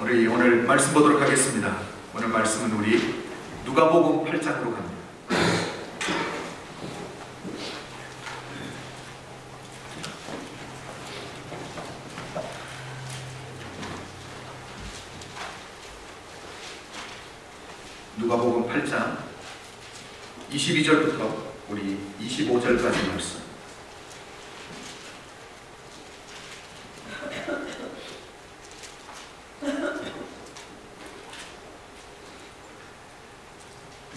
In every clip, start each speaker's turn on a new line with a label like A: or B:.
A: 우리 오늘 말씀 보도록 하겠습니다. 오늘 말씀은 우리 누가복음 8장으로 갑니다. 누가복음 8장 22절부터 우리 25절까지 말씀.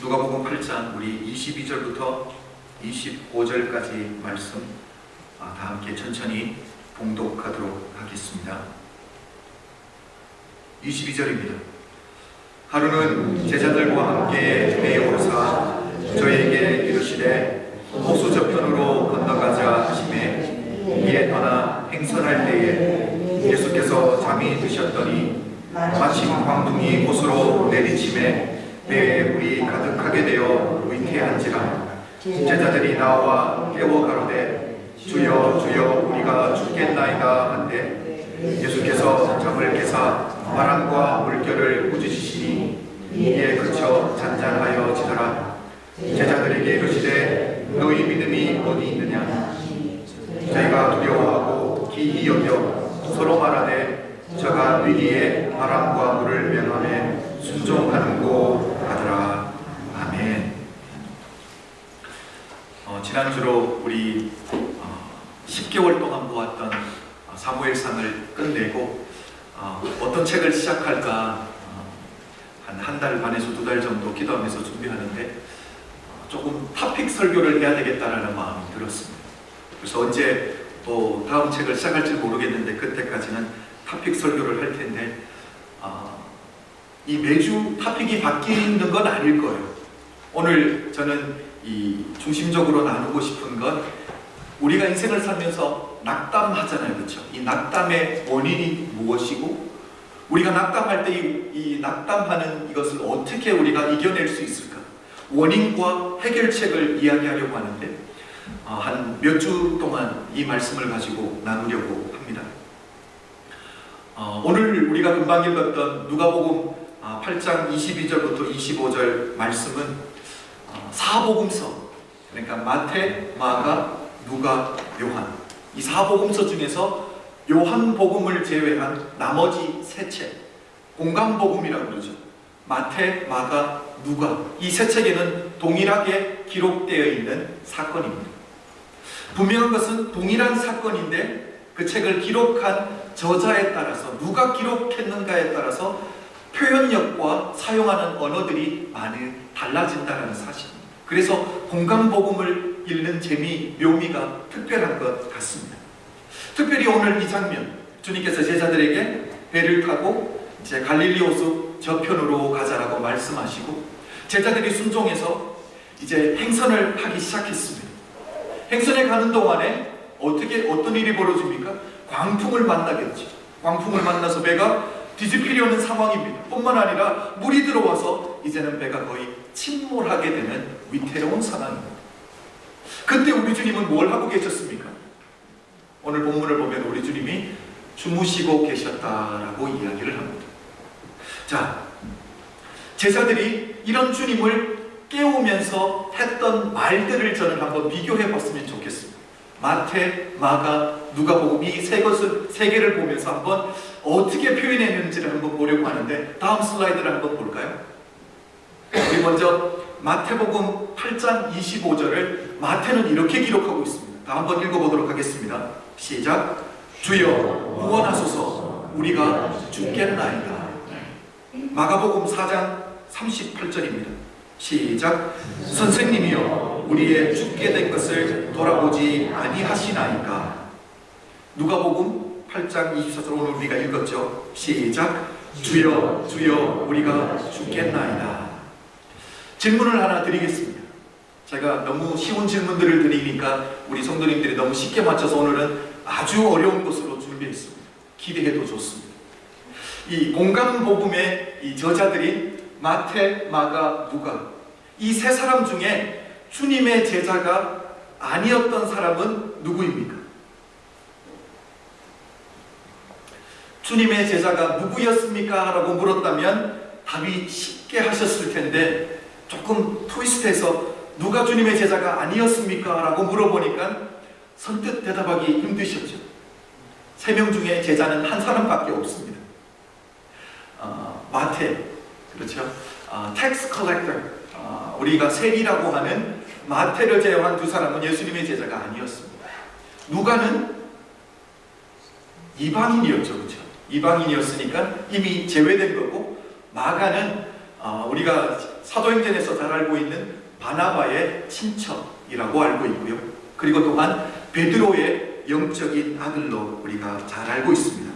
A: 누가복음 8장 우리 22절부터 25절까지 말씀 다 함께 천천히 봉독하도록 하겠습니다. 22절입니다. 하루는 제자들과 함께 배에 오르사 저에게 이르시되 호수 저편으로 건너가자 하시매 이에 떠나 행선할 때에 예수께서 잠이 드셨더니 마침 광풍이 호수로 내리침에 배에 물이 가득하게 되어 위태에 앉으라. 제자들이 나와 깨워 가로되 주여 주여 우리가 죽겠나이다 한데 예수께서 잠을 깨사 바람과 물결을 꾸짖으시니 이에 그쳐 잔잔하여 지더라. 제자들에게 이르시되 너희 믿음이 어디 있느냐. 저희가 두려워하고 기이 여겨 서로 말하되 저가 위기에 바람과 물을 명하며 순종하는고 하더라. 아멘. 지난주로 우리 10개월 동안 보았던 사무엘상을 끝내고 어떤 책을 시작할까 한 달 반에서 2달 정도 기도하면서 준비하는데 조금 토픽 설교를 해야 되겠다라는 마음이 들었습니다. 그래서 언제 또 다음 책을 시작할지 모르겠는데 그때까지는 토픽 설교를 할 텐데 이 매주 토픽이 바뀌는 건 아닐 거예요. 오늘 저는 이 중심적으로 나누고 싶은 건 우리가 인생을 살면서 낙담하잖아요, 그렇죠? 이 낙담의 원인이 무엇이고 우리가 낙담할 때 이 낙담하는 이것을 어떻게 우리가 이겨낼 수 있을까? 원인과 해결책을 이야기하려고 하는데 한 몇 주 동안 이 말씀을 가지고 나누려고 합니다. 오늘 우리가 금방 읽었던 누가복음 8장 22절부터 25절 말씀은 사복음서, 그러니까 마태, 마가, 누가, 요한 이 사복음서 중에서 요한복음을 제외한 나머지 세 책, 공강복음이라고 그러죠. 마태, 마가, 누가 이 세 책에는 동일하게 기록되어 있는 사건입니다. 분명한 것은 동일한 사건인데 그 책을 기록한 저자에 따라서 누가 기록했는가에 따라서 표현력과 사용하는 언어들이 많이 달라진다는 사실입니다. 그래서 공강복음을 읽는 재미, 묘미가 특별한 것 같습니다. 특별히 오늘 이 장면, 주님께서 제자들에게 배를 타고 이제 갈릴리 호수 저편으로 가자라고 말씀하시고 제자들이 순종해서 이제 행선을 하기 시작했습니다. 행선에 가는 동안에 어떤 일이 벌어집니까? 광풍을 만나겠죠. 광풍을 만나서 배가 뒤집히려는 상황입니다. 뿐만 아니라 물이 들어와서 이제는 배가 거의 침몰하게 되는 위태로운 상황입니다. 그때 우리 주님은 뭘 하고 계셨습니까? 오늘 본문을 보면 우리 주님이 주무시고 계셨다라고 이야기를 합니다. 자, 제자들이 이런 주님을 깨우면서 했던 말들을 저는 한번 비교해 봤으면 좋겠습니다. 마태, 마가, 누가복음 이 세 개를 보면서 한번 어떻게 표현했는지를 한번 보려고 하는데 다음 슬라이드를 한번 볼까요? 우리 먼저 마태복음 8장 25절을 마태는 이렇게 기록하고 있습니다. 다 한번 읽어보도록 하겠습니다. 시작. 주여 구원하소서 우리가 죽겠나이다. 마가복음 4장 38절입니다. 시작. 선생님이여 우리의 죽게 된 것을 돌아보지 아니하시나이까. 누가복음 8장 24절 오늘 우리가 읽었죠. 시작. 주여 주여 우리가 죽겠나이다. 질문을 하나 드리겠습니다. 제가 너무 쉬운 질문들을 드리니까 우리 성도님들이 너무 쉽게 맞춰서 오늘은 아주 어려운 것으로 준비했습니다. 기대해도 좋습니다. 이 공강복음의 이 저자들이 마태, 마가, 누가 이 세 사람 중에 주님의 제자가 아니었던 사람은 누구입니까? 주님의 제자가 누구였습니까? 라고 물었다면 답이 쉽게 하셨을 텐데 조금 트위스트해서 누가 주님의 제자가 아니었습니까? 라고 물어보니까 선뜻 대답하기 힘드셨죠. 3명 중에 제자는 한 사람밖에 없습니다. 마태, 그렇죠? 텍스 컬렉터, 우리가 세리라고 하는 마태를 제외한 두 사람은 예수님의 제자가 아니었습니다. 누가는 이방인이었죠, 그렇죠? 이방인이었으니까 이미 제외된 거고, 마가는 우리가 사도행전에서 잘 알고 있는 바나바의 친척이라고 알고 있고요. 그리고 또한 베드로의 영적인 아들로 우리가 잘 알고 있습니다.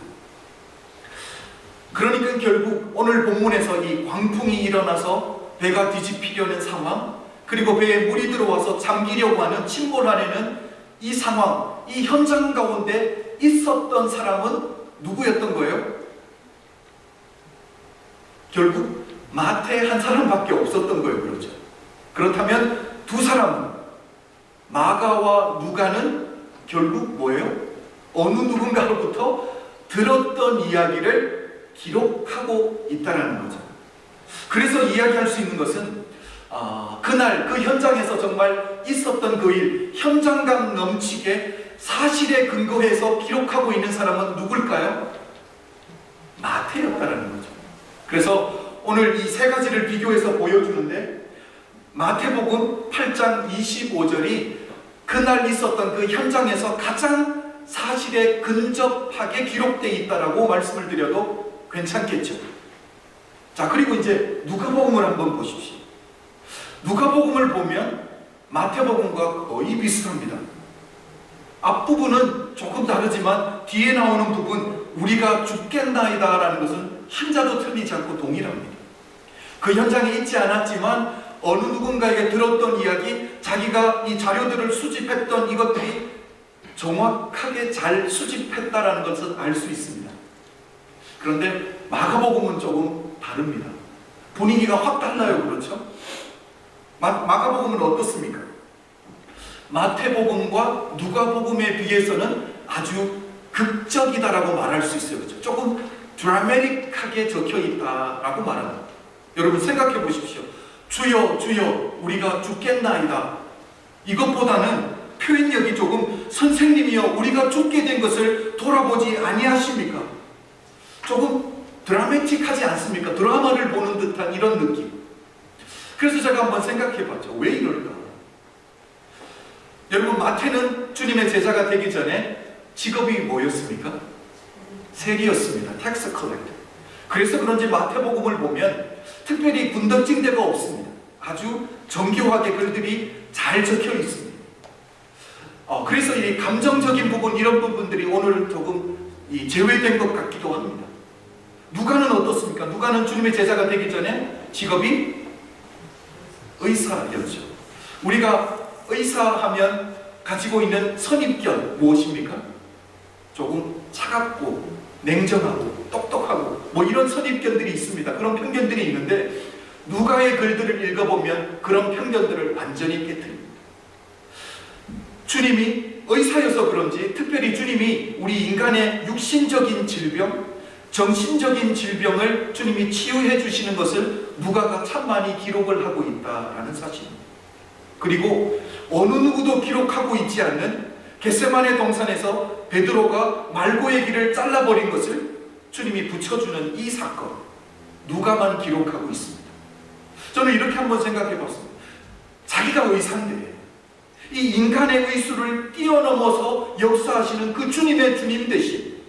A: 그러니까 결국 오늘 본문에서 이 광풍이 일어나서 배가 뒤집히려는 상황, 그리고 배에 물이 들어와서 잠기려고 하는 침몰하려는 이 상황, 이 현장 가운데 있었던 사람은 누구였던 거예요? 결국 마태 한 사람밖에 없었던 거예요. 그렇죠? 그렇다면 두 사람은, 마가와 누가는 결국 뭐예요? 어느 누군가로부터 들었던 이야기를 기록하고 있다는 거죠. 그래서 이야기할 수 있는 것은 그날 그 현장에서 정말 있었던 그 일, 현장감 넘치게 사실에 근거해서 기록하고 있는 사람은 누굴까요? 마태였다는 거죠. 그래서 오늘 이 세 가지를 비교해서 보여주는데, 마태복음 8장 25절이 그날 있었던 그 현장에서 가장 사실에 근접하게 기록되어 있다라고 말씀을 드려도 괜찮겠죠. 자, 그리고 이제 누가복음을 한번 보십시오. 누가복음을 보면 마태복음과 거의 비슷합니다. 앞부분은 조금 다르지만 뒤에 나오는 부분, 우리가 죽겠나이다 라는 것은 한자도 틀리지 않고 동일합니다. 그 현장에 있지 않았지만 어느 누군가에게 들었던 이야기, 자기가 이 자료들을 수집했던 이것들이 정확하게 잘 수집했다라는 것을 알 수 있습니다. 그런데 마가복음은 조금 다릅니다. 분위기가 확 달라요. 그렇죠? 마가복음은 어떻습니까? 마태복음과 누가복음에 비해서는 아주 극적이다라고 말할 수 있어요. 그렇죠? 조금 드라마틱하게 적혀 있다라고 말합니다. 여러분 생각해 보십시오. 주여 주여 우리가 죽겠나이다. 이것보다는 표현력이 조금, 선생님이여 우리가 죽게 된 것을 돌아보지 아니하십니까? 조금 드라마틱하지 않습니까? 드라마를 보는 듯한 이런 느낌. 그래서 제가 한번 생각해 봤죠. 왜 이럴까? 여러분, 마태는 주님의 제자가 되기 전에 직업이 뭐였습니까? 세리였습니다. 텍스 컬렉터. 그래서 그런지 마태복음을 보면 특별히 군더찡대가 없습니다. 아주 정교하게 글들이 잘 적혀 있습니다. 그래서 이 감정적인 부분, 이런 부분들이 오늘 조금 제외된 것 같기도 합니다. 누가는 어떻습니까? 누가는 주님의 제자가 되기 전에 직업이 의사였죠. 우리가 의사하면 가지고 있는 선입견 무엇입니까? 조금 차갑고 냉정하고 똑똑하고 뭐 이런 선입견들이 있습니다. 그런 편견들이 있는데 누가의 글들을 읽어보면 그런 편견들을 완전히 깨트립니다. 주님이 의사여서 그런지, 특별히 주님이 우리 인간의 육신적인 질병, 정신적인 질병을 주님이 치유해 주시는 것을 누가가 참 많이 기록을 하고 있다라는 사실입니다. 그리고 어느 누구도 기록하고 있지 않는 겟세마네 동산에서 베드로가 말고의 길을 잘라버린 것을 주님이 붙여주는 이 사건, 누가만 기록하고 있습니다. 저는 이렇게 한번 생각해 봤습니다. 자기가 의사인데 이 인간의 의술을 뛰어넘어서 역사하시는 그 주님의 주님 대신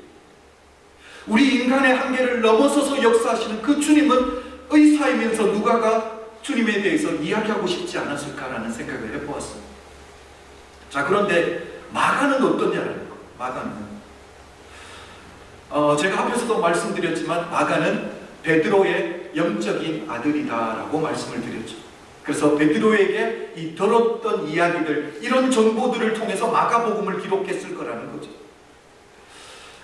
A: 우리 인간의 한계를 넘어서서 역사하시는 그 주님은 의사이면서 누가가 주님에 대해서 이야기하고 싶지 않았을까라는 생각을 해보았습니다. 자, 그런데 마가는 어떠냐는 거. 마가는 제가 앞에서도 말씀드렸지만 마가는 베드로의 영적인 아들이다라고 말씀을 드렸죠. 그래서 베드로에게 이 들었던 이야기들, 이런 정보들을 통해서 마가복음을 기록했을 거라는 거죠.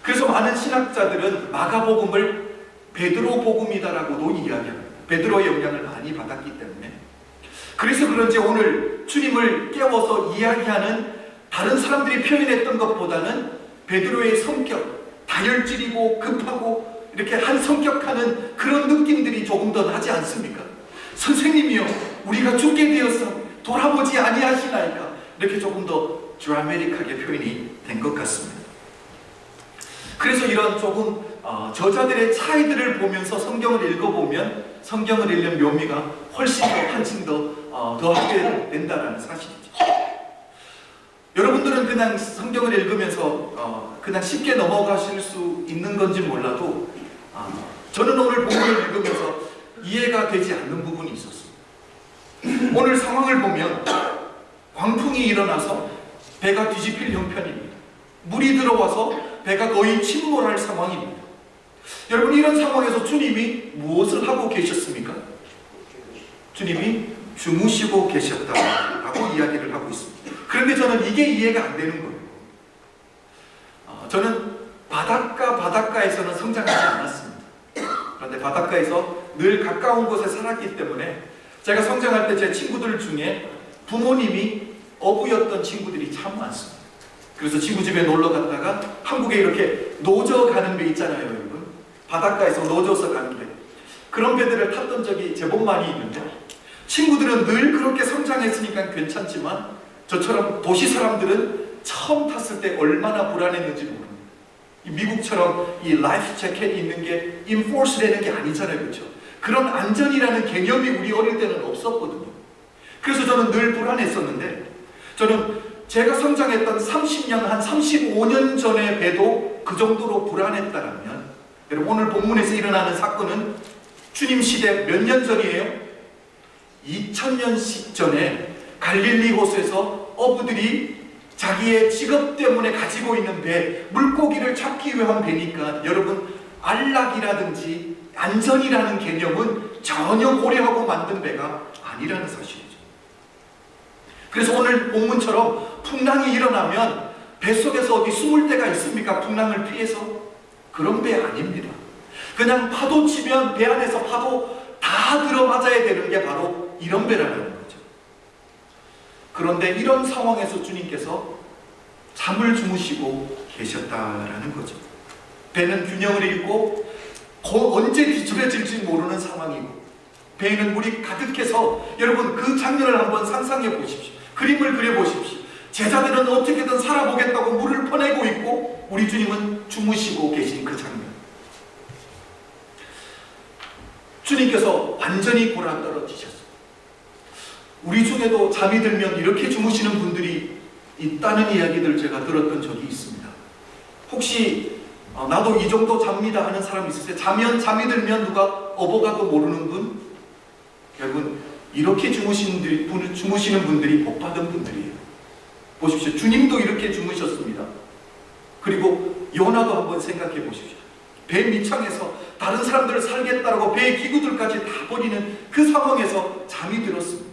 A: 그래서 많은 신학자들은 마가복음을 베드로 복음이다라고도 이야기합니다. 베드로의 영향을 많이 받았기 때문에. 그래서 그런지 오늘 주님을 깨워서 이야기하는 다른 사람들이 표현했던 것보다는 베드로의 성격, 다혈질이고 급하고 이렇게 한 성격하는 그런 느낌들이 조금 더 나지 않습니까? 선생님이요, 우리가 죽게 되었어 돌아보지 아니하시나이까. 이렇게 조금 더 드라마틱하게 표현이 된 것 같습니다. 그래서 이런 조금 저자들의 차이들을 보면서 성경을 읽어보면 성경을 읽는 묘미가 훨씬 더 한층 더하게 된다는 사실이죠. 여러분들은 그냥 성경을 읽으면서 그냥 쉽게 넘어가실 수 있는 건지 몰라도 저는 오늘 본문을 읽으면서 이해가 되지 않는 부분이 있었어요. 오늘 상황을 보면 광풍이 일어나서 배가 뒤집힐 형편입니다. 물이 들어와서 배가 거의 침몰할 상황입니다. 여러분, 이런 상황에서 주님이 무엇을 하고 계셨습니까? 주님이 주무시고 계셨다라고 이야기를 하고 있습니다. 그런데 저는 이게 이해가 안 되는 거예요. 저는 바닷가에서는 성장하지 않았습니다. 그런데 바닷가에서 늘 가까운 곳에 살았기 때문에 제가 성장할 때 제 친구들 중에 부모님이 어부였던 친구들이 참 많습니다. 그래서 친구 집에 놀러 갔다가 한국에 이렇게 노저 가는 배 있잖아요, 여러분. 바닷가에서 노져서 가는 배. 그런 배들을 탔던 적이 제법 많이 있는데 친구들은 늘 그렇게 성장했으니까 괜찮지만 저처럼 도시 사람들은 처음 탔을 때 얼마나 불안했는지 모릅니다. 미국처럼 이 라이프 재킷이 있는 게 인포스 되는 게 아니잖아요, 그렇죠? 그런 안전이라는 개념이 우리 어릴 때는 없었거든요. 그래서 저는 늘 불안했었는데 저는 제가 성장했던 30년, 한 35년 전의 배도 그 정도로 불안했다면 여러분, 오늘 본문에서 일어나는 사건은 주님 시대 몇 년 전이에요? 2000년 전에 갈릴리 호수에서 어부들이 자기의 직업 때문에 가지고 있는 배, 물고기를 잡기 위한 배니까 여러분, 안락이라든지 안전이라는 개념은 전혀 고려하고 만든 배가 아니라는 사실이죠. 그래서 오늘 본문처럼 풍랑이 일어나면 뱃속에서 어디 숨을 데가 있습니까? 풍랑을 피해서? 그런 배 아닙니다. 그냥 파도 치면 배 안에서 파도 다 들어맞아야 되는 게 바로 이런 배라는 거죠. 그런데 이런 상황에서 주님께서 잠을 주무시고 계셨다라는 거죠. 배는 균형을 잃고 언제 뒤집어질지 모르는 상황이고 배에는 물이 가득해서 여러분, 그 장면을 한번 상상해 보십시오. 그림을 그려보십시오. 제자들은 어떻게든 살아보겠다고 물을 퍼내고 있고 우리 주님은 주무시고 계신 그 장면. 주님께서 완전히 골아떨어지셨어요. 우리 중에도 잠이 들면 이렇게 주무시는 분들이 있다는 이야기들 제가 들었던 적이 있습니다. 혹시 나도 이 정도 잡니다 하는 사람 있으세요? 잠이 들면 누가 업어가도 모르는 분? 여러분, 이렇게 주무시는 분들이 복받은 분들이에요. 보십시오. 주님도 이렇게 주무셨습니다. 그리고 요나도 한번 생각해 보십시오. 배 밑창에서 다른 사람들을 살겠다라고 배의 기구들까지 다 버리는 그 상황에서 잠이 들었습니다.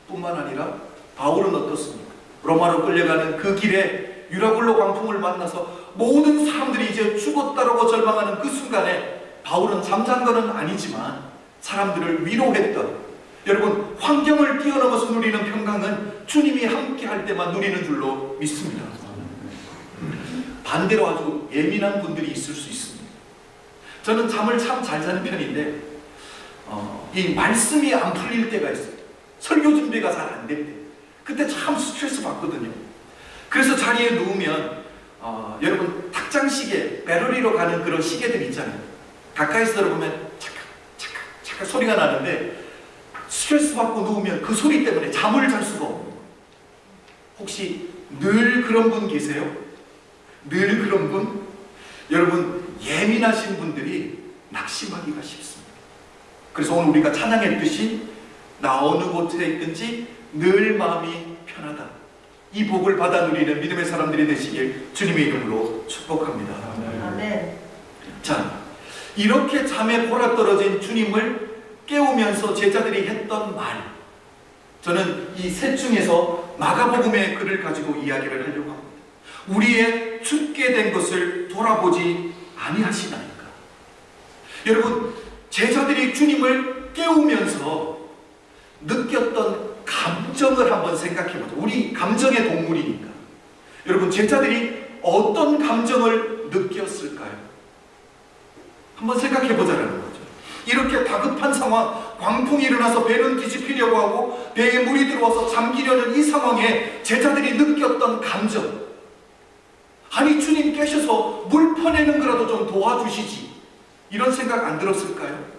A: 뿐만 아니라 바울은 어떻습니까? 로마로 끌려가는 그 길에 유라굴로 광풍을 만나서 모든 사람들이 이제 죽었다라고 절망하는 그 순간에 바울은 잠잔 것은 아니지만 사람들을 위로했던, 여러분, 환경을 뛰어넘어서 누리는 평강은 주님이 함께 할 때만 누리는 줄로 믿습니다. 반대로 아주 예민한 분들이 있을 수 있습니다. 저는 잠을 참 잘 자는 편인데 이 말씀이 안 풀릴 때가 있어요. 설교 준비가 잘 안 될 때. 그때 참 스트레스 받거든요. 그래서 자리에 누우면 여러분, 탁장시계, 배터리로 가는 그런 시계들 있잖아요. 가까이서 들어보면 차칵 소리가 나는데 스트레스 받고 누우면 그 소리 때문에 잠을 잘 수가 없는 거예요. 혹시 늘 그런 분 계세요? 늘 그런 분? 여러분, 예민하신 분들이 낙심하기가 쉽습니다. 그래서 오늘 우리가 찬양했듯이 나 어느 곳에 있든지 늘 마음이 편하다, 이 복을 받아 누리는 믿음의 사람들이 되시길 주님의 이름으로 축복합니다.
B: 아멘.
A: 자, 이렇게 잠에 골아떨어진 주님을 깨우면서 제자들이 했던 말, 저는 이 셋 중에서 마가복음의 글을 가지고 이야기를 하려고 합니다. 우리의 죽게 된 것을 돌아보지 아니하시나이까. 여러분, 제자들이 주님을 깨우면서 느꼈던 감정을 한번 생각해 보죠. 우리 감정의 동물이니까. 여러분, 제자들이 어떤 감정을 느꼈을까요? 한번 생각해 보자는 거죠. 이렇게 다급한 상황, 광풍이 일어나서 배는 뒤집히려고 하고 배에 물이 들어와서 잠기려는 이 상황에 제자들이 느꼈던 감정, 아니 주님 계셔서 물 퍼내는 거라도 좀 도와주시지, 이런 생각 안 들었을까요?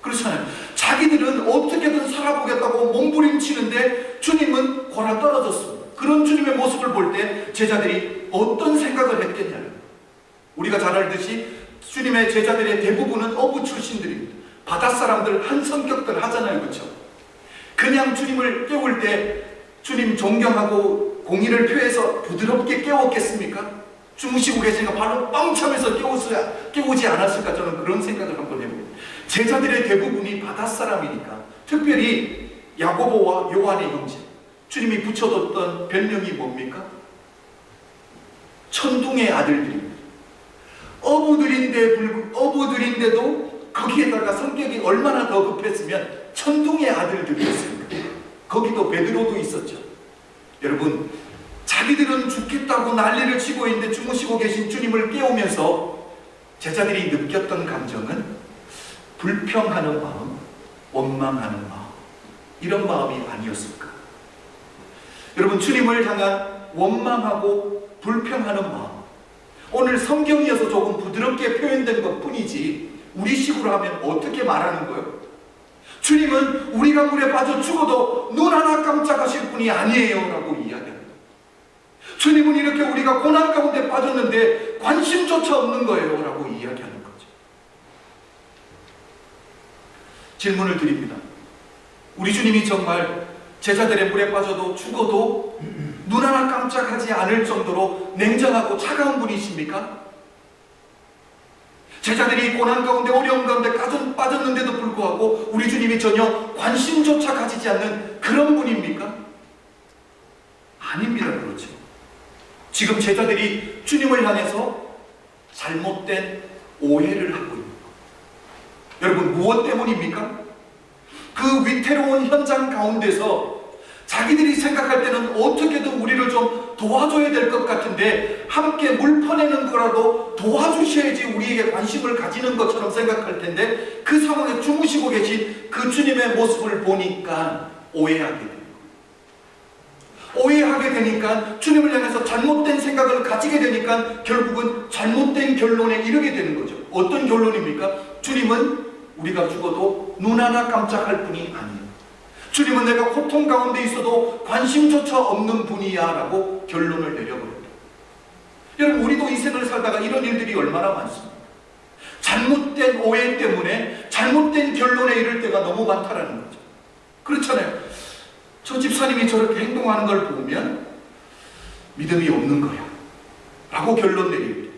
A: 그렇잖아요. 자기들은 어떻게든 살아보겠다고 몸부림치는데 주님은 골아 떨어졌습니다. 그런 주님의 모습을 볼 때 제자들이 어떤 생각을 했겠냐는, 우리가 잘 알듯이 주님의 제자들의 대부분은 어부 출신들입니다. 바닷사람들, 한 성격들 하잖아요. 그렇죠? 그냥 주님을 깨울 때 주님 존경하고 공의를 표해서 부드럽게 깨웠겠습니까? 주무시고 계시니까 바로 뻥 차면서 깨우지 않았을까? 저는 그런 생각을 한번 해봅니다. 제자들의 대부분이 바닷사람이니까, 특별히 야고보와 요한의 형제, 주님이 붙여뒀던 별명이 뭡니까? 천둥의 아들들입니다. 어부들인데도 거기에다가 성격이 얼마나 더 급했으면 천둥의 아들들이었습니까? 거기도 베드로도 있었죠. 여러분, 자기들은 죽겠다고 난리를 치고 있는데 주무시고 계신 주님을 깨우면서 제자들이 느꼈던 감정은 불평하는 마음, 원망하는 마음, 이런 마음이 아니었을까? 여러분, 주님을 향한 원망하고 불평하는 마음, 오늘 성경이어서 조금 부드럽게 표현된 것 뿐이지 우리식으로 하면 어떻게 말하는 거예요? 주님은 우리가 물에 빠져 죽어도 눈 하나 깜짝하실 분이 아니에요 라고 이야기합니다. 주님은 이렇게 우리가 고난 가운데 빠졌는데 관심조차 없는 거예요 라고 이야기하는 거죠. 질문을 드립니다. 우리 주님이 정말 제자들의 물에 빠져도 죽어도 눈 하나 깜짝하지 않을 정도로 냉정하고 차가운 분이십니까? 제자들이 고난 가운데 어려움 가운데 빠졌는데도 불구하고 우리 주님이 전혀 관심조차 가지지 않는 그런 분입니까? 아닙니다. 그렇죠. 지금 제자들이 주님을 향해서 잘못된 오해를 하고 있는 것. 여러분, 무엇 때문입니까? 그 위태로운 현장 가운데서 자기들이 생각할 때는 어떻게든 우리를 좀 도와줘야 될 것 같은데 함께 물 퍼내는 거라도 도와주셔야지 우리에게 관심을 가지는 것처럼 생각할 텐데, 그 상황에 주무시고 계신 그 주님의 모습을 보니까 오해하게 됩니다. 오해하게 되니까 주님을 향해서 잘못된 생각을 가지게 되니까 결국은 잘못된 결론에 이르게 되는 거죠. 어떤 결론입니까? 주님은 우리가 죽어도 눈 하나 깜짝할 분이 아니에요. 주님은 내가 고통 가운데 있어도 관심조차 없는 분이야 라고 결론을 내려버립니다. 여러분, 우리도 인생을 살다가 이런 일들이 얼마나 많습니까? 잘못된 오해 때문에 잘못된 결론에 이를 때가 너무 많다라는 거죠. 그렇잖아요. 저 집사님이 저렇게 행동하는 걸 보면 믿음이 없는 거야 라고 결론 내릴 때,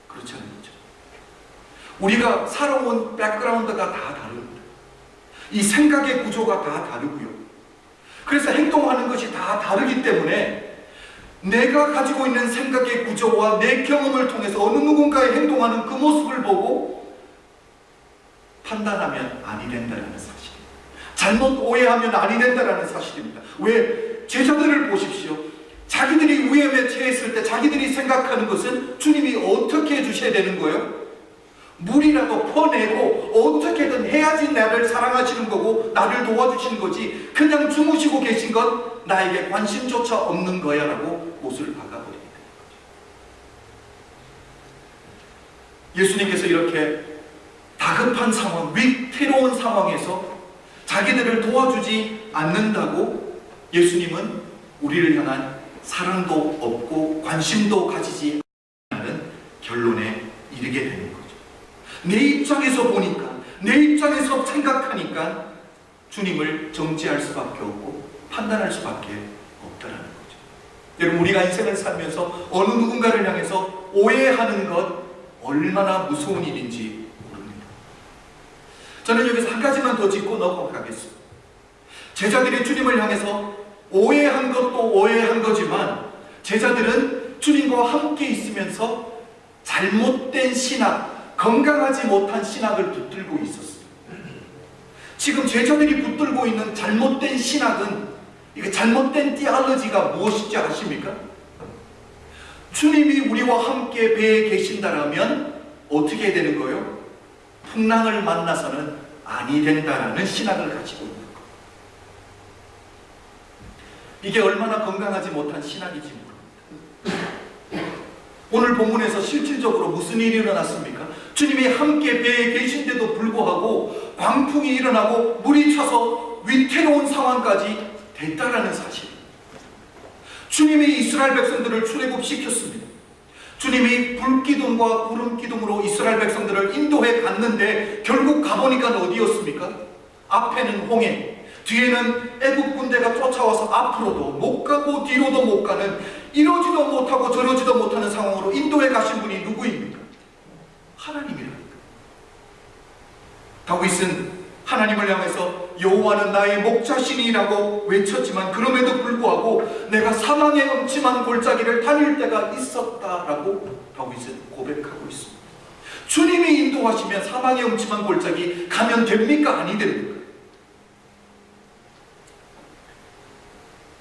A: 그렇지 않은 거죠. 우리가 살아온 백그라운드가 다 다릅니다. 이 생각의 구조가 다 다르고요. 그래서 행동하는 것이 다 다르기 때문에 내가 가지고 있는 생각의 구조와 내 경험을 통해서 어느 누군가의 행동하는 그 모습을 보고 판단하면 아니 된다는 사실, 잘못 오해하면 아니 된다는 사실입니다. 왜? 제자들을 보십시오. 자기들이 위험에 처했을 때 자기들이 생각하는 것은 주님이 어떻게 해주셔야 되는 거예요? 물이라도 퍼내고 어떻게든 해야지 나를 사랑하시는 거고 나를 도와주시는 거지, 그냥 주무시고 계신 건 나에게 관심조차 없는 거야 라고 못을 박아버립니다. 예수님께서 이렇게 다급한 상황, 위태로운 상황에서 자기들을 도와주지 않는다고 예수님은 우리를 향한 사랑도 없고 관심도 가지지 않는 결론에 이르게 되는 거예요. 내 입장에서 보니까, 내 입장에서 생각하니까 주님을 정죄할 수밖에 없고 판단할 수밖에 없다는 거죠. 여러분, 우리가 인생을 살면서 어느 누군가를 향해서 오해하는 것 얼마나 무서운 일인지 모릅니다. 저는 여기서 한 가지만 더 짚고 넘어가겠습니다. 제자들이 주님을 향해서 오해한 것도 오해한 거지만 제자들은 주님과 함께 있으면서 잘못된 신학, 건강하지 못한 신학을 붙들고 있었어요. 지금 제자들이 붙들고 있는 잘못된 신학은, 이게 잘못된 티올로지가 무엇인지 아십니까? 주님이 우리와 함께 배에 계신다라면 어떻게 되는 거예요? 풍랑을 만나서는 아니 된다라는 신학을 가지고 있는 거예요. 이게 얼마나 건강하지 못한 신학이지 모릅니다. 오늘 본문에서 실질적으로 무슨 일이 일어났습니까? 주님이 함께 배에 계신데도 불구하고 광풍이 일어나고 물이 차서 위태로운 상황까지 됐다라는 사실입니다. 주님이 이스라엘 백성들을 출애굽시켰습니다. 주님이 불기둥과 구름기둥으로 이스라엘 백성들을 인도해 갔는데 결국 가보니까 어디였습니까? 앞에는 홍해, 뒤에는 애국 군대가 쫓아와서 앞으로도 못 가고 뒤로도 못 가는, 이러지도 못하고 저러지도 못하는 상황으로 인도해 가신 분이 누구입니까? 하나님이라니까. 다윗은 하나님을 향해서 여호와는 나의 목자시니라고 외쳤지만 그럼에도 불구하고 내가 사망의 음침한 골짜기를 다닐 때가 있었다라고 다윗은 고백하고 있습니다. 주님이 인도하시면 사망의 음침한 골짜기 가면 됩니까? 아니 됩니까?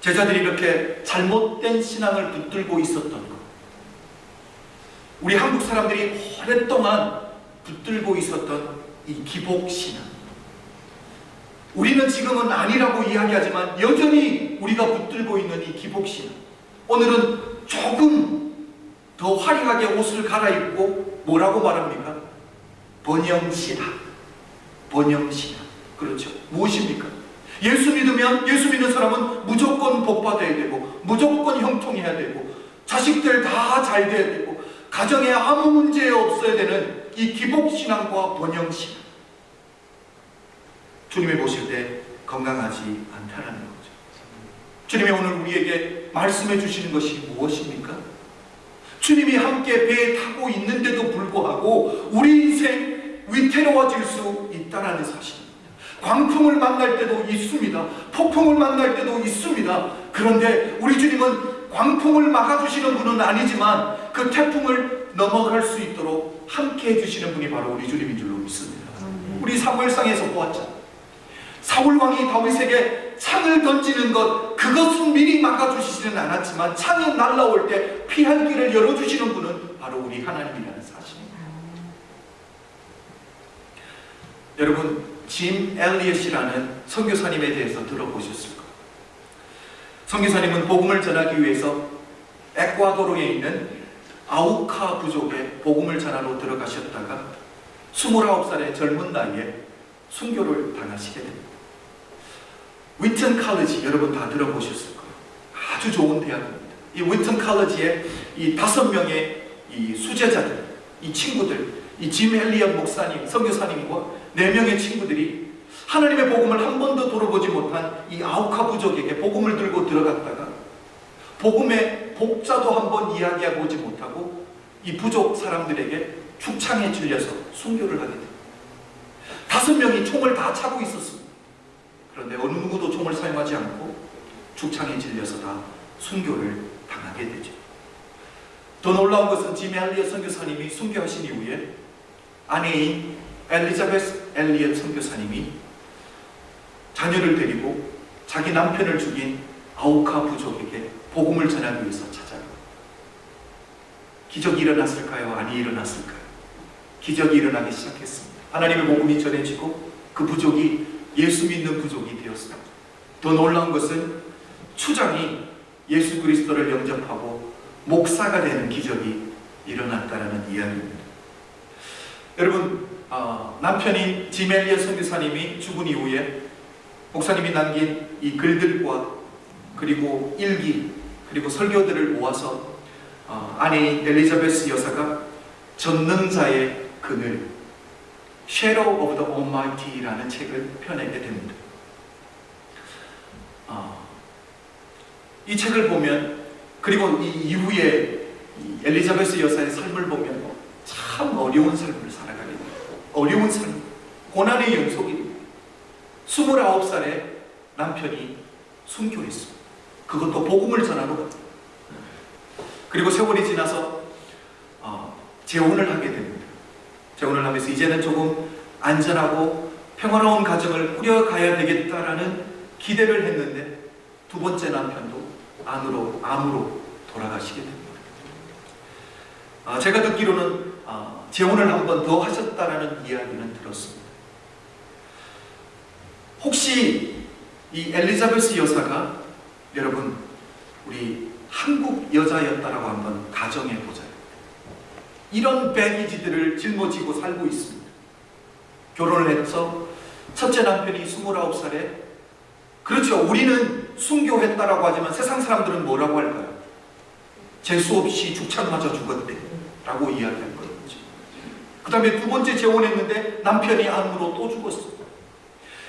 A: 제자들이 이렇게 잘못된 신앙을 붙들고 있었던 것, 우리 한국 사람들이 오랫동안 붙들고 있었던 이 기복신앙, 우리는 지금은 아니라고 이야기하지만 여전히 우리가 붙들고 있는 이 기복신앙, 오늘은 조금 더 화려하게 옷을 갈아입고 뭐라고 말합니까? 번영신앙. 번영신앙. 그렇죠. 무엇입니까? 예수 믿으면, 예수 믿는 사람은 무조건 복받아야 되고 무조건 형통해야 되고 자식들 다 잘 돼야 되고 가정에 아무 문제 없어야 되는 이 기복신앙과 번영신앙, 주님이 보실 때 건강하지 않다라는 거죠. 주님이 오늘 우리에게 말씀해 주시는 것이 무엇입니까? 주님이 함께 배에 타고 있는데도 불구하고 우리 인생 위태로워질 수 있다는 사실입니다. 광풍을 만날 때도 있습니다. 폭풍을 만날 때도 있습니다. 그런데 우리 주님은 광풍을 막아주시는 분은 아니지만 그 태풍을 넘어갈 수 있도록 함께 해주시는 분이 바로 우리 주님인 줄로 믿습니다. 우리 사무엘상에서 보았잖아요. 사울 왕이 다윗에게 창을 던지는 것, 그것은 미리 막아주시지는 않았지만 창이 날라올 때 피할 길을 열어주시는 분은 바로 우리 하나님이라는 사실입니다. 여러분, 짐 엘리엇이라는 선교사님에 대해서 들어보셨을 거예요. 선교사님은 복음을 전하기 위해서 에콰도르에 있는 아우카 부족에 복음을 전하러 들어가셨다가 29살의 젊은 나이에 순교를 당하시게 됩니다. 위튼 칼리지, 여러분 다 들어보셨을 거예요. 아주 좋은 대학입니다. 이 위튼 칼리지에 이 5명의 이 수제자들, 이 친구들, 이 짐 엘리엇 목사님, 선교사님과 4명의 친구들이 하나님의 복음을 한 번도 들어보지 못한 이 아우카 부족에게 복음을 들고 들어갔다가 복음의 복자도 한번 이야기해보지 못하고 이 부족 사람들에게 축창에 질려서 순교를 하게 됩니다. 5명이 총을 다 차고 있었습니다. 그런데 어느 누구도 총을 사용하지 않고 축창에 질려서 다 순교를 당하게 되죠. 더 놀라운 것은 짐 엘리엇 선교사님이 순교하신 이후에 아내인 엘리자베스 엘리엇 선교사님이 자녀를 데리고 자기 남편을 죽인 아우카 부족에게 복음을 전하기 위해서 찾아가요. 기적이 일어났을까요? 아니 일어났을까요? 기적이 일어나기 시작했습니다. 하나님의 복음이 전해지고 그 부족이 예수 믿는 부족이 되었습니다. 더 놀라운 것은 추장이 예수 그리스도를 영접하고 목사가 되는 기적이 일어났다는 이야기입니다. 여러분, 남편인 짐 엘리엇 선교사님이 죽은 이후에 목사님이 남긴 이 글들과 그리고 일기 그리고 설교들을 모아서 아내인 엘리자베스 여사가 전능자의 그늘, Shadow of the Almighty라는 책을 펴내게 됩니다. 이 책을 보면, 그리고 이 이후에 엘리자베스 여사의 삶을 보면 참 어려운 삶을 살아가게 됩니다. 어려운 삶, 고난의 연속입니다. 29살에 남편이 순교했습니다. 그것도 복음을 전하러 갑니다. 그리고 세월이 지나서 재혼을 하게 됩니다. 재혼을 하면서 이제는 조금 안전하고 평화로운 가정을 꾸려가야 되겠다라는 기대를 했는데 두 번째 남편도 암으로 돌아가시게 됩니다. 제가 듣기로는 재혼을 한 번 더 하셨다라는 이야기는 들었습니다. 혹시 이 엘리자베스 여사가 여러분 우리 한국 여자였다라고 한번 가정해 보자요. 이런 배기지들을 짊어지고 살고 있습니다. 결혼을 해서 첫째 남편이 29살에, 그렇죠, 우리는 순교했다라고 하지만 세상 사람들은 뭐라고 할까요? 재수 없이 죽창 맞아 죽었대 라고 이야기할 거예요. 그 다음에 두 번째 재혼했는데 남편이 암으로 또 죽었어요.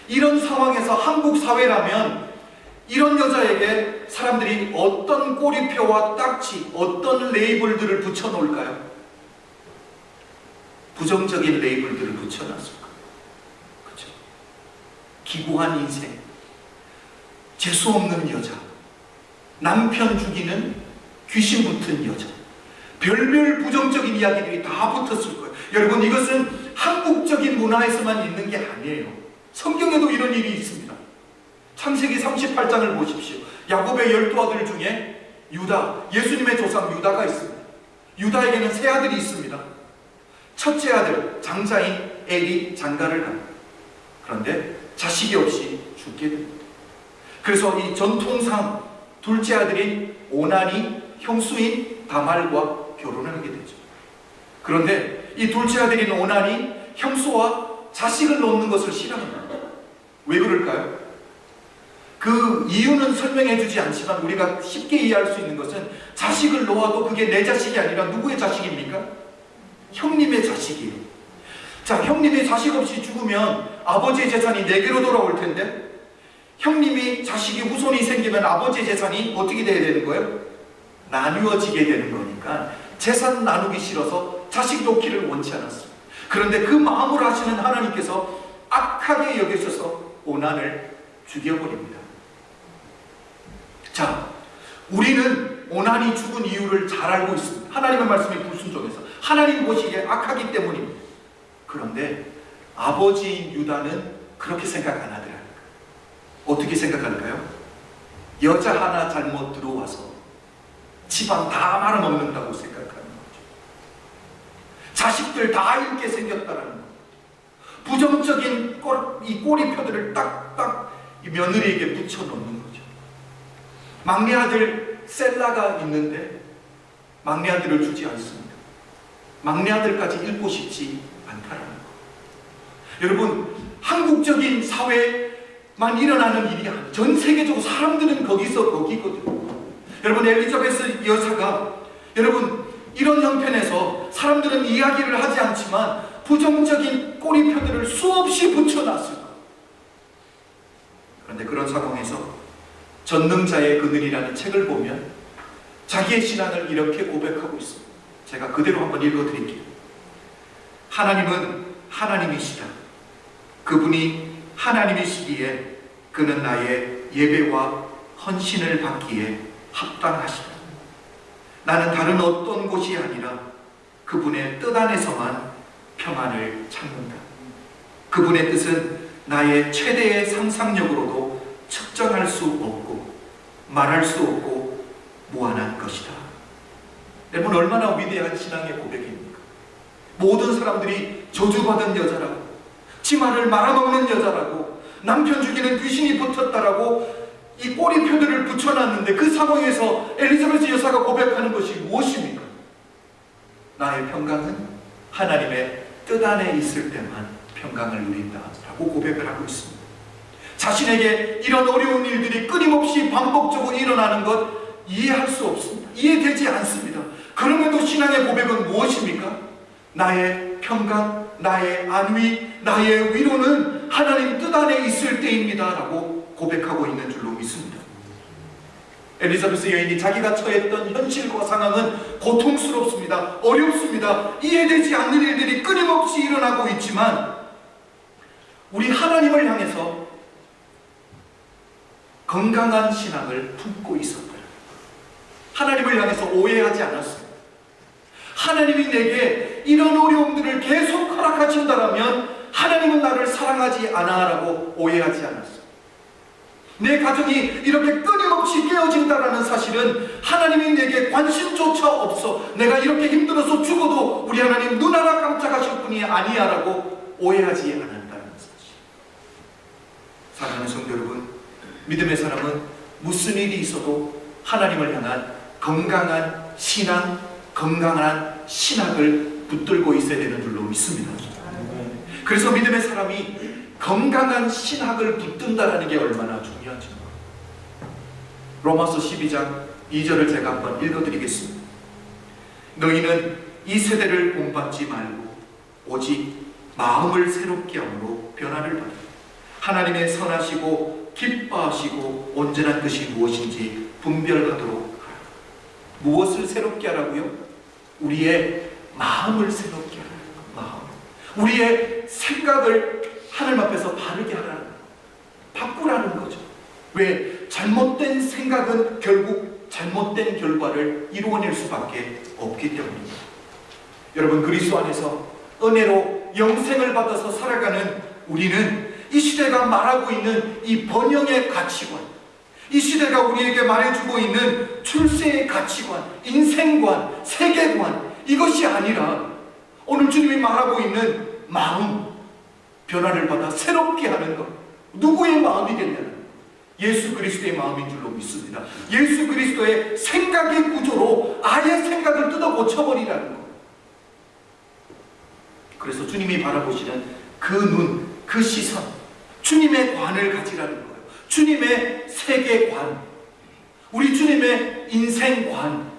A: 이런 상황에서 한국 사회라면 이런 여자에게 사람들이 어떤 꼬리표와 딱지, 어떤 레이블들을 붙여놓을까요? 부정적인 레이블들을 붙여놨을 거예요. 그렇죠? 기구한 인생, 재수없는 여자, 남편 죽이는 귀신 붙은 여자, 별별 부정적인 이야기들이 다 붙었을 거예요. 여러분, 이것은 한국적인 문화에서만 있는 게 아니에요. 성경에도 이런 일이 있습니다. 창세기 38장을 보십시오. 야곱의 12아들 중에 유다, 예수님의 조상 유다가 있습니다. 유다에게는 세 아들이 있습니다. 첫째 아들 장자인 엘이 장가를 갑니다. 그런데 자식이 없이 죽게 됩니다. 그래서 이 전통상 둘째 아들인 오난이 형수인 다말과 결혼을 하게 되죠. 그런데 이 둘째 아들인 오난이 형수와 자식을 놓는 것을 싫어합니다. 왜 그럴까요? 그 이유는 설명해 주지 않지만 우리가 쉽게 이해할 수 있는 것은 자식을 놓아도 그게 내 자식이 아니라 누구의 자식입니까? 형님의 자식이에요. 자, 형님이 자식 없이 죽으면 아버지의 재산이 4개로 돌아올 텐데, 형님이 자식이 후손이 생기면 아버지의 재산이 어떻게 돼야 되는 거예요? 나누어지게 되는 거니까 재산 나누기 싫어서 자식 놓기를 원치 않았어요. 그런데 그 마음을 아시는 하나님께서 악하게 여기셔서 오난을 죽여버립니다. 자, 우리는 오난이 죽은 이유를 잘 알고 있습니다. 하나님의 말씀에 불순종해서 하나님 보시기에 악하기 때문입니다. 그런데 아버지인 유다는 그렇게 생각 안 하더라고요. 어떻게 생각할까요? 여자 하나 잘못 들어와서 집안 다 말아먹는다고 생각하는 거죠. 자식들 다 잃게 생겼다는 거죠. 부정적인 이 꼬리표들을 딱딱 이 며느리에게 붙여놓는 거죠. 막내 아들 셀라가 있는데 막내 아들을 주지 않습니다. 막내 아들까지 잃고 싶지 않다라는 거. 여러분, 한국적인 사회만 일어나는 일이 아니에요. 전 세계적으로 사람들은 거기서 거기거든요. 여러분, 엘리자베스 여사가 여러분 이런 형편에서 사람들은 이야기를 하지 않지만 부정적인 꼬리표들을 수없이 붙여놨어요. 그런데 그런 상황에서 전능자의 그늘이라는 책을 보면 자기의 신앙을 이렇게 고백하고 있습니다. 제가 그대로 한번 읽어드릴게요. 하나님은 하나님이시다. 그분이 하나님이시기에 그는 나의 예배와 헌신을 받기에 합당하시다. 나는 다른 어떤 곳이 아니라 그분의 뜻 안에서만 평안을 찾는다. 그분의 뜻은 나의 최대의 상상력으로도 측정할 수 없고 말할 수 없고 무한한 것이다. 여러분, 얼마나 위대한 신앙의 고백입니까? 모든 사람들이 저주받은 여자라고, 치마를 말아먹는 여자라고, 남편 죽이는 귀신이 붙었다라고 이 꼬리표들을 붙여놨는데 그 상황에서 엘리자베스 여사가 고백하는 것이 무엇입니까? 나의 평강은 하나님의 뜻 안에 있을 때만 평강을 누린다 라고 고백을 하고 있습니다. 자신에게 이런 어려운 일들이 끊임없이 반복적으로 일어나는 것 이해할 수 없습니다. 이해되지 않습니다. 그럼에도 신앙의 고백은 무엇입니까? 나의 평강, 나의 안위, 나의 위로는 하나님 뜻 안에 있을 때입니다 라고 고백하고 있는 줄로 믿습니다. 엘리자베스 여인이 자기가 처했던 현실과 상황은 고통스럽습니다. 어렵습니다. 이해되지 않는 일들이 끊임없이 일어나고 있지만 우리 하나님을 향해서 건강한 신앙을 품고 있었고요. 하나님을 향해서 오해하지 않았어요. 하나님이 내게 이런 어려움들을 계속 허락하신다면 하나님은 나를 사랑하지 않아 라고 오해하지 않았어요. 내 가정이 이렇게 끊임없이 깨어진다라는 사실은 사람이 내게 관심조차 없어. 내가 이렇게 힘들어서 죽어도 우리 하나님 눈 하나 깜짝하실 분이 아니야 라고 오해하지 않는다는 사실. 사랑하는 성도 여러분, 믿음의 사람은 무슨 일이 있어도 하나님을 향한 건강한 신앙, 건강한 신학을 붙들고 있어야 되는 줄로 믿습니다. 그래서 믿음의 사람이 건강한 신학을 붙든다는 게 얼마나 중요한지. 로마서 12장 2절을 제가 한번 읽어드리겠습니다. 너희는 이 세대를 본받지 말고 오직 마음을 새롭게 함으로 변화를 받아 하나님의 선하시고 기뻐하시고 온전한 뜻이 무엇인지 분별하도록 하라. 무엇을 새롭게 하라고요? 우리의 마음을 새롭게 하라는 거. 마음. 우리의 생각을 하나님 앞에서 바르게 하라는 거. 바꾸라는 거죠. 왜? 잘못된 생각은 결국 잘못된 결과를 이루어낼 수밖에 없기 때문입니다. 여러분, 그리스도 안에서 은혜로 영생을 받아서 살아가는 우리는 이 시대가 말하고 있는 이 번영의 가치관, 이 시대가 우리에게 말해주고 있는 출세의 가치관, 인생관, 세계관, 이것이 아니라 오늘 주님이 말하고 있는 마음 변화를 받아 새롭게 하는 것. 누구의 마음이겠냐는 것. 예수 그리스도의 마음인 줄로 믿습니다. 예수 그리스도의 생각의 구조로 아예 생각을 뜯어 고쳐버리라는 것. 그래서 주님이 바라보시는 그 눈, 그 시선, 주님의 관을 가지라는 거예요. 주님의 세계관, 우리 주님의 인생관,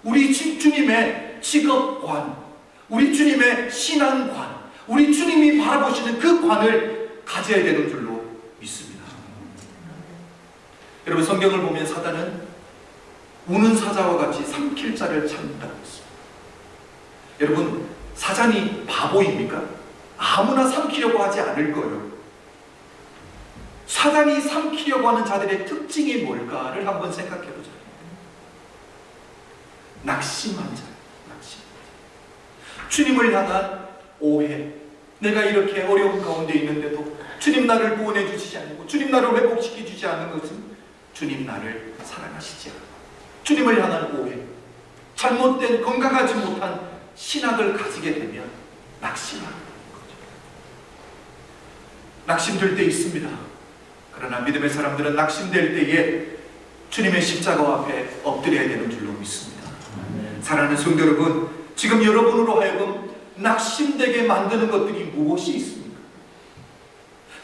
A: 우리 주님의 직업관, 우리 주님의 신앙관, 우리 주님이 바라보시는 그 관을 가져야 되는 줄로 믿습니다. 여러분, 성경을 보면 사단은 우는 사자와 같이 삼킬 자를 찾는다고 했습니다. 여러분, 사단이 바보입니까? 아무나 삼키려고 하지 않을 거예요. 사단이 삼키려고 하는 자들의 특징이 뭘까를 한번 생각해 보자. 낙심한 자, 낙심. 주님을 향한 오해. 내가 이렇게 어려운 가운데 있는데도 주님 나를 구원해 주시지 않고 주님 나를 회복시켜 주지 않는 것은 주님 나를 사랑하시지 않고 주님을 향한 오해, 잘못된 건강하지 못한 신학을 가지게 되면 낙심하는 거죠. 낙심될 때 있습니다. 그러나 믿음의 사람들은 낙심될 때에 주님의 십자가 앞에 엎드려야 되는 줄로 믿습니다. 사랑하는 성도 여러분, 지금 여러분으로 하여금 낙심되게 만드는 것들이 무엇이 있습니까?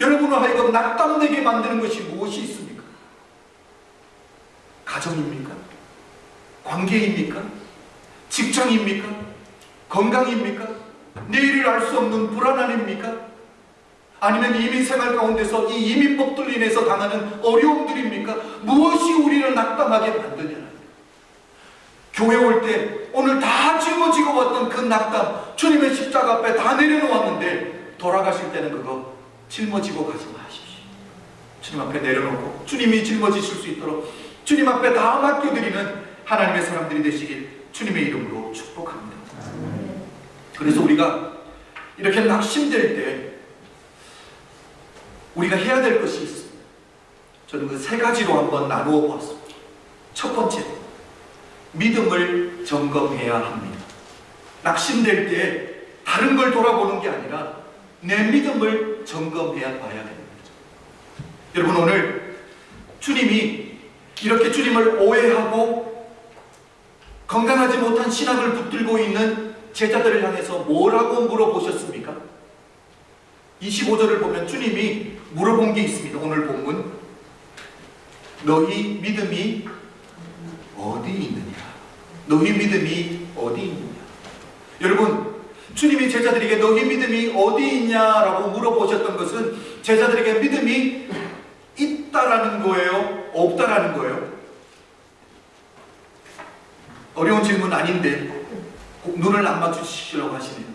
A: 여러분으로 하여금 낙담되게 만드는 것이 무엇이 있습니까? 가정입니까? 관계입니까? 직장입니까? 건강입니까? 내일을 알 수 없는 불안함입니까? 아니면 이민생활 가운데서 이 이민법들로 인해서 당하는 어려움들입니까? 무엇이 우리를 낙담하게 만드냐? 교회 올 때 오늘 다 짊어지고 왔던 그 낙담, 주님의 십자가 앞에 다 내려놓았는데 돌아가실 때는 그거 짊어지고 가지 마십시오. 주님 앞에 내려놓고 주님이 짊어지실 수 있도록 주님 앞에 다 맡겨드리는 하나님의 사람들이 되시길 주님의 이름으로 축복합니다. 그래서 우리가 이렇게 낙심될 때 우리가 해야 될 것이 있습니다. 저는 그 세 가지로 한번 나누어 보았습니다. 첫 번째, 믿음을 점검해야 합니다. 낙심될 때 다른 걸 돌아보는 게 아니라 내 믿음을 점검해야 봐야 됩니다. 여러분, 오늘 주님이 이렇게 주님을 오해하고 건강하지 못한 신앙을 붙들고 있는 제자들을 향해서 뭐라고 물어보셨습니까? 25절을 보면 주님이 물어본 게 있습니다. 오늘 본문, 너희 믿음이 어디 있느냐? 너희 믿음이 어디 있느냐? 여러분, 주님이 제자들에게 너희 믿음이 어디 있냐라고 물어보셨던 것은 제자들에게 믿음이 있다라는 거예요? 없다라는 거예요? 어려운 질문 아닌데 눈을 안 맞추시려고 하시네요.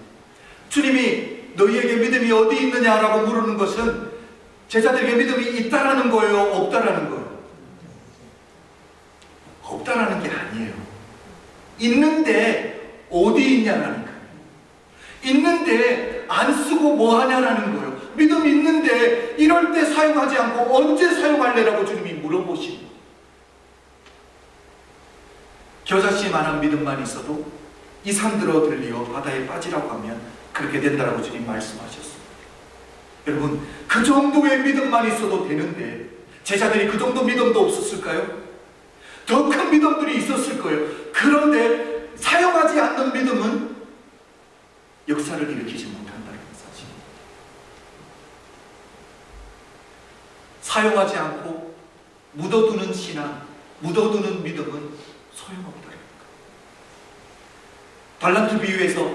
A: 주님이 너희에게 믿음이 어디 있느냐라고 물으는 것은 제자들에게 믿음이 있다라는 거예요? 없다라는 거예요? 없다라는 게 아니에요. 있는데 어디 있냐라는 거예요. 있는데 안 쓰고 뭐 하냐라는 거예요. 믿음이 있는데 이럴 때 사용하지 않고 언제 사용할래라고 주님이 물어보시고, 겨자씨만한 믿음만 있어도 이 산들어 들리어 바다에 빠지라고 하면 그렇게 된다라고 주님 말씀하셨습니다. 여러분, 그 정도의 믿음만 있어도 되는데 제자들이 그 정도 믿음도 없었을까요? 더 큰 믿음들이 있었을 거예요. 그런데 사용하지 않는 믿음은 역사를 일으키지 못한다는 사실입니다. 사용하지 않고 묻어두는 신앙, 묻어두는 믿음은 소용없다는 거예요. 달란트 비유에서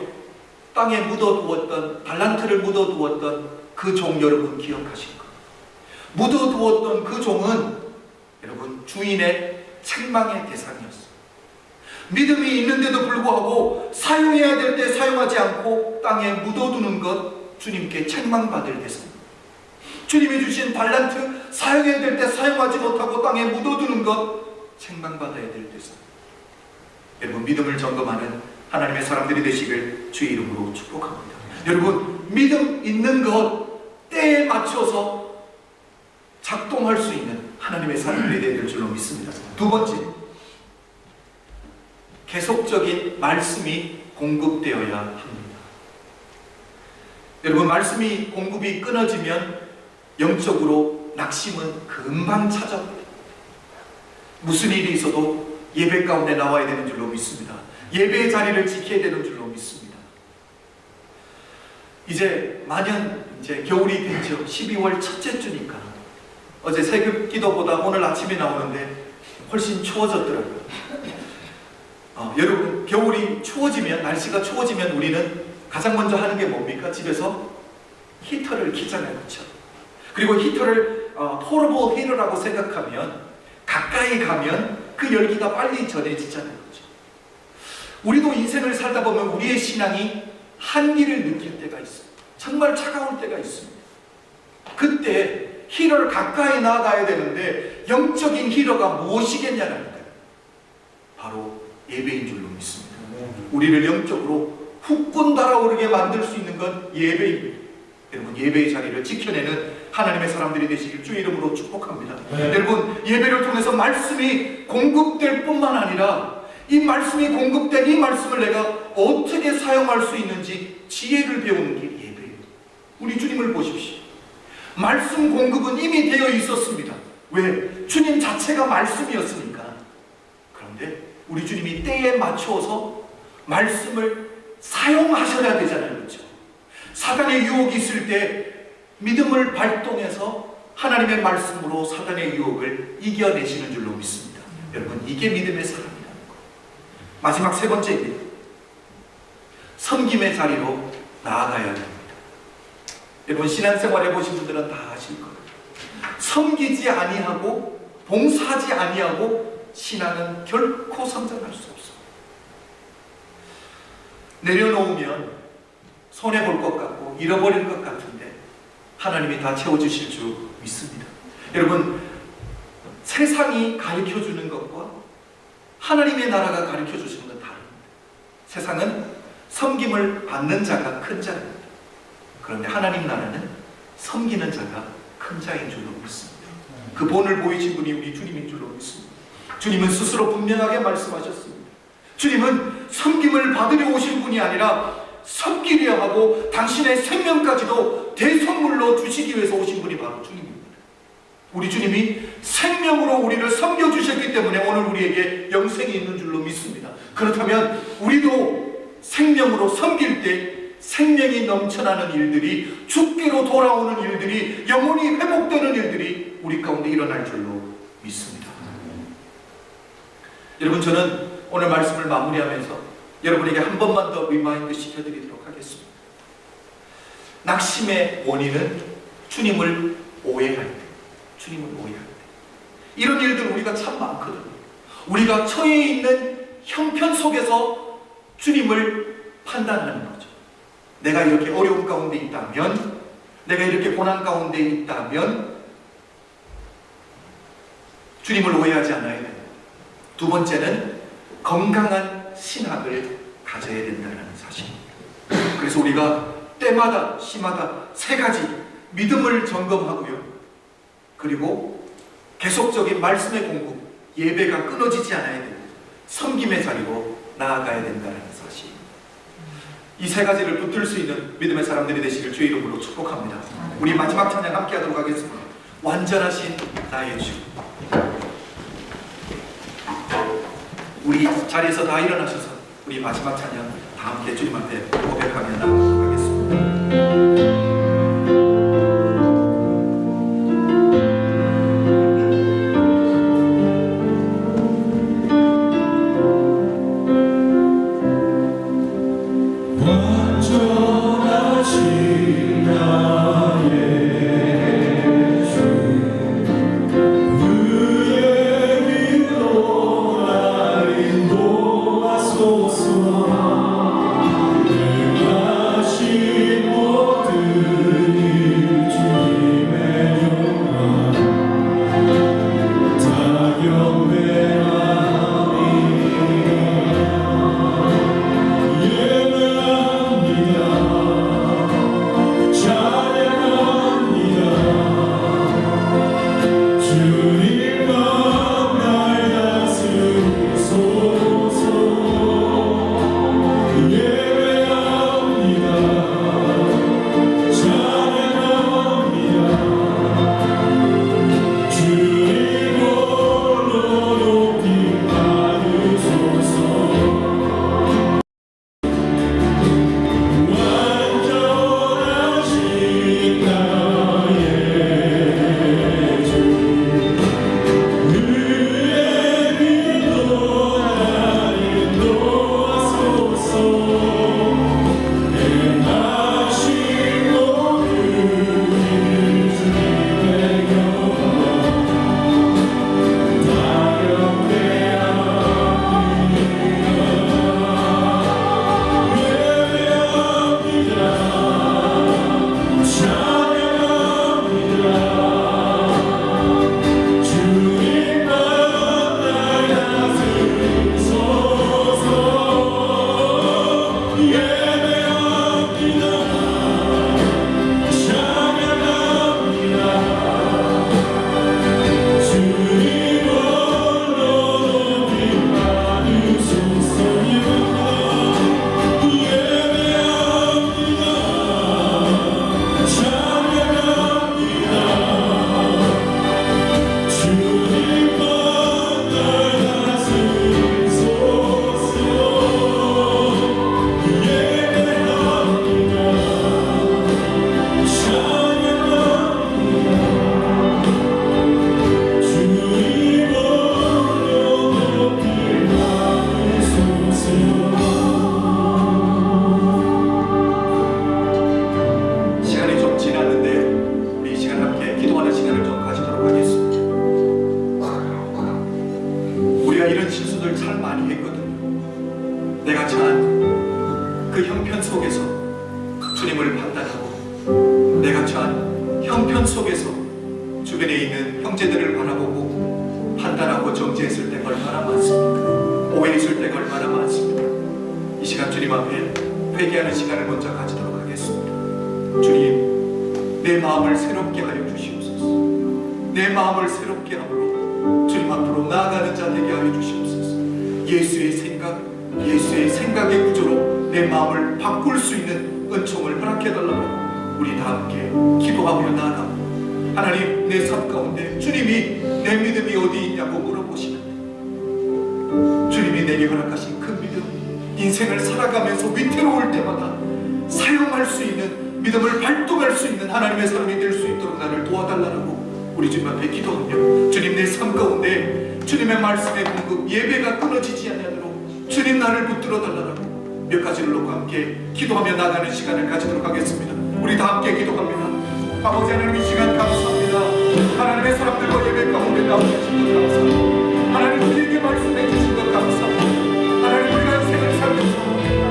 A: 땅에 묻어두었던, 달란트를 묻어두었던 그 종 여러분 기억하실 거예요. 묻어두었던 그 종은 여러분 주인의 책망의 대상이었어요. 믿음이 있는데도 불구하고 사용해야 될 때 사용하지 않고 땅에 묻어두는 것, 주님께 책망받을 대상입니다. 주님이 주신 달란트, 사용해야 될 때 사용하지 못하고 땅에 묻어두는 것, 책망받아야 될 대상. 여러분, 믿음을 점검하는 하나님의 사람들이 되시길 주의 이름으로 축복합니다. 여러분, 믿음 있는 것, 때에 맞춰서 작동할 수 있는 하나님의 사람들이 되야 될 줄로 믿습니다. 두 번째, 계속적인 말씀이 공급되어야 합니다. 여러분, 말씀이 공급이 끊어지면 영적으로 낙심은 금방 찾아옵니다. 무슨 일이 있어도 예배 가운데 나와야 되는 줄로 믿습니다. 예배의 자리를 지켜야 되는 줄로 믿습니다. 이제 만연 겨울이 됐죠. 12월 첫째 주니까 어제 새벽 기도보다 오늘 아침에 나오는데 훨씬 추워졌더라고요. 여러분, 겨울이 추워지면, 날씨가 추워지면 우리는 가장 먼저 하는 게 뭡니까? 집에서 히터를 켜잖아요. 그렇죠? 그리고 히터를 포러블 히터라고 생각하면 가까이 가면 그 열기가 빨리 전해지잖아요. 그렇죠? 우리도 인생을 살다 보면 우리의 신앙이 한기를 느낄 때가 있어요. 정말 차가울 때가 있습니다. 그때 히러를 가까이 나가야 되는데 영적인 히러가 무엇이겠냐는 거예요. 바로 예배인 줄로 믿습니다. 우리를 영적으로 후끈 달아오르게 만들 수 있는 건 예배입니다. 여러분, 예배의 자리를 지켜내는 하나님의 사람들이 되시길 주의 이름으로 축복합니다. 여러분, 예배를 통해서 말씀이 공급될 뿐만 아니라 이 말씀이 공급된 이 말씀을 내가 어떻게 사용할 수 있는지 지혜를 배우는 게 예배예요. 우리 주님을 보십시오. 말씀 공급은 이미 되어 있었습니다. 왜? 주님 자체가 말씀이었으니까. 그런데 우리 주님이 때에 맞추어서 말씀을 사용하셔야 되잖아요. 그렇죠? 사단의 유혹이 있을 때 믿음을 발동해서 하나님의 말씀으로 사단의 유혹을 이겨내시는 줄로 믿습니다. 여러분, 이게 믿음의 사람이라는 거예요. 마지막 세 번째입니다. 섬김의 자리로 나아가야 합니다. 여러분, 신앙생활 해보신 분들은 다 아실 거예요. 섬기지 아니하고 봉사하지 아니하고 신앙은 결코 성장할 수 없어요. 내려놓으면 손해볼 것 같고 잃어버릴 것 같은데 하나님이 다 채워주실 줄 믿습니다. 여러분, 세상이 가르쳐주는 것과 하나님의 나라가 가르쳐주시는 건 다릅니다. 세상은 섬김을 받는 자가 큰 자입니다. 그런데 하나님 나라는 섬기는 자가 큰 자인 줄로 믿습니다. 그 본을 보이신 분이 우리 주님인 줄로 믿습니다. 주님은 스스로 분명하게 말씀하셨습니다. 주님은 섬김을 받으려 오신 분이 아니라 섬기려 하고 당신의 생명까지도 대선물로 주시기 위해서 오신 분이 바로 주님입니다. 우리 주님이 생명으로 우리를 섬겨주셨기 때문에 오늘 우리에게 영생이 있는 줄로 믿습니다. 그렇다면 우리도 생명으로 섬길 때 생명이 넘쳐나는 일들이, 죽게로 돌아오는 일들이, 영혼이 회복되는 일들이 우리 가운데 일어날 줄로 믿습니다. 여러분, 저는 오늘 말씀을 마무리하면서 여러분에게 한 번만 더 리마인드 시켜드리도록 하겠습니다. 낙심의 원인은 주님을 오해할 때, 주님을 오해할 때. 이런 일들 우리가 참 많거든요. 우리가 처해 있는 형편 속에서 주님을 판단하는 거죠. 내가 이렇게 어려움 가운데 있다면, 내가 이렇게 고난 가운데 있다면 주님을 오해하지 않아야 됩니다. 두 번째는 건강한 신학을 가져야 된다는 사실입니다. 그래서 우리가 때마다 시마다 세 가지 믿음을 점검하고요. 그리고 계속적인 말씀의 공부, 예배가 끊어지지 않아야 됩니다. 섬김의 자리로 나아가야 된다는 사실. 이 세 가지를 붙들 수 있는 믿음의 사람들이 되시길 주의 이름으로 축복합니다. 우리 마지막 찬양 함께 하도록 하겠습니다. 완전하신 나의 주. 우리 자리에서 다 일어나셔서 우리 마지막 찬양 다 함께 주님 앞에 고백하며 나가도록 하겠습니다. 예수의 생각의 구조로 내 마음을 바꿀 수 있는 은총을 허락해달라고 우리 다 함께 기도하며 나아갑니다. 하나님, 내 삶 가운데 주님이 내 믿음이 어디 있냐고 물어보시는데 주님이 내게 허락하신 그 믿음, 인생을 살아가면서 위태로울 때마다 사용할 수 있는 믿음을 발동할 수 있는 하나님의 사람이 될 수 있도록 나를 도와달라고 우리 주님 앞에 기도하며, 주님 내 삶 가운데 주님의 말씀의 공급, 예배가 끊어지지 않도록 주님 나를 붙들어 달라고 몇 가지를 놓고 함께 기도하며 나가는 시간을 가지도록 하겠습니다. 우리 다 함께 기도합니다. 아버지 하나님, 이 시간 감사합니다. 하나님의 사람들과 예배 가운데 나오게 하신 것 감사합니다. 하나님, 우리에게 말씀해 주신 것 감사합니다. 하나님, 우리가 인생을 살면서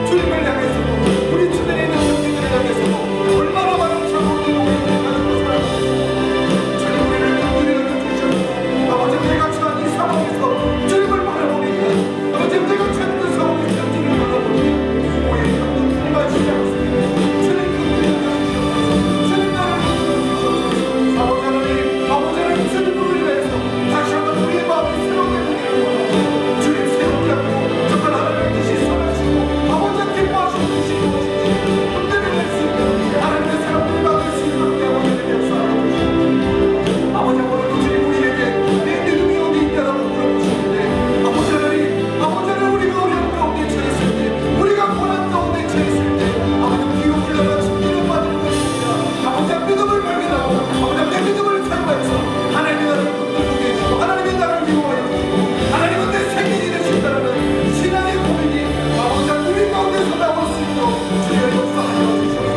A: 주님을 향해서도 우리 주변에 있는 형제들을 향해서도 얼마나 많은 자원을 가지고 살아갑니다. 주님, 우리를 강렬히 여겨주셔서 아버지, 내가 처한 이 상황에서 주님을 바라보니까 아버지, 내가 처한 그 상황에서 주님을 바라보니까 오히려 주님 말씀이 않습니다. 주님, 그 주님 나를 갇혀있을 때 아버지 뒤로 물러가 죽기를 받는 것입니다. 아버지 믿음을 발견하고 아버지 믿음을 사용해서 하나님의 나라를 붙들고 계시고 하나님의 나라를 이루어야 되고 하나님은 내 생명이 되신다는 신앙의 고백이 아버지 우리 가운데서 나올 수 있도록 주여 역사하여 주셔서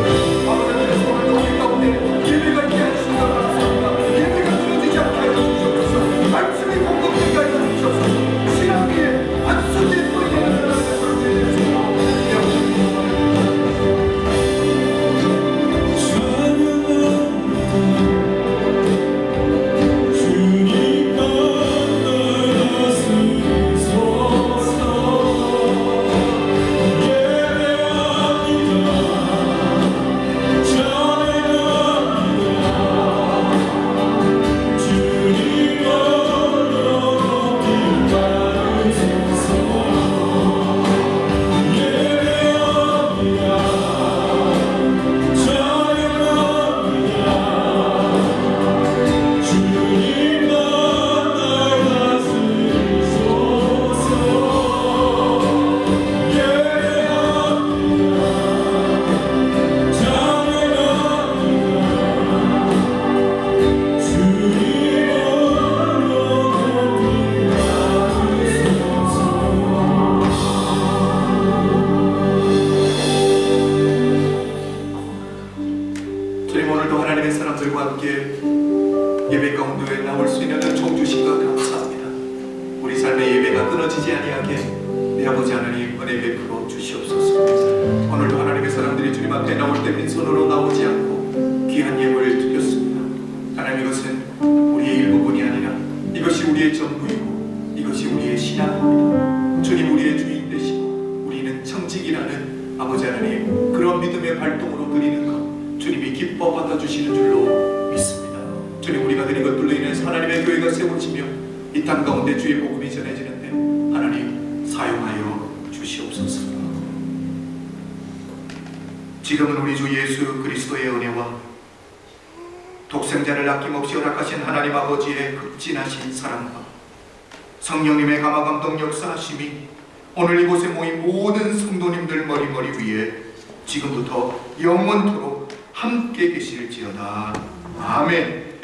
A: 아버지 그래서 오늘도 우리 가운데 예배가 있게 하시는 것 감사합니다. 예배가 끊어지지 않게 하여 주셔서 말씀이 공급되게 하여 주셔서 신앙 위에 안수지 뿌리게 하는 것을 주의해주시고 예배 가운데 나올 수 있는 은총 주신 것 감사합니다. 우리 삶의 예배가 끊어지지 아니하게 내 아버지 하나님 은혜 베풀어 주시옵소서. 오늘도 하나님의 사람들이 주님 앞에 나올 때 빈손으로 나오지 않고 귀한 예물을 드렸습니다. 하나님 이것은 우리의 일부분이 아니라 이것이 우리의 전부이고 이것이 우리의 신앙입니다. 주님 우리의 주인 되시고 우리는 청직이라는 아버지 하나님 그런 믿음의 발동으로 드리는 것 주님이 기뻐 받아주시는 줄로 믿습니다. 주님 우리가 드린 것들로 인해서 하나님의 교회가 세워지며 이 땅 가운데 주의 복음이 전해지는데 하나님 사용하여 주시옵소서. 지금은 우리 주 예수 그리스도의 은혜와 독생자를 아낌없이 허락하신 하나님 아버지의 극진하신 사랑과 성령님의 감화감동 역사하심이 오늘 이곳에 모인 모든 성도님들 머리머리 위에 지금부터 영원토록 함께 계실지어다. 아멘.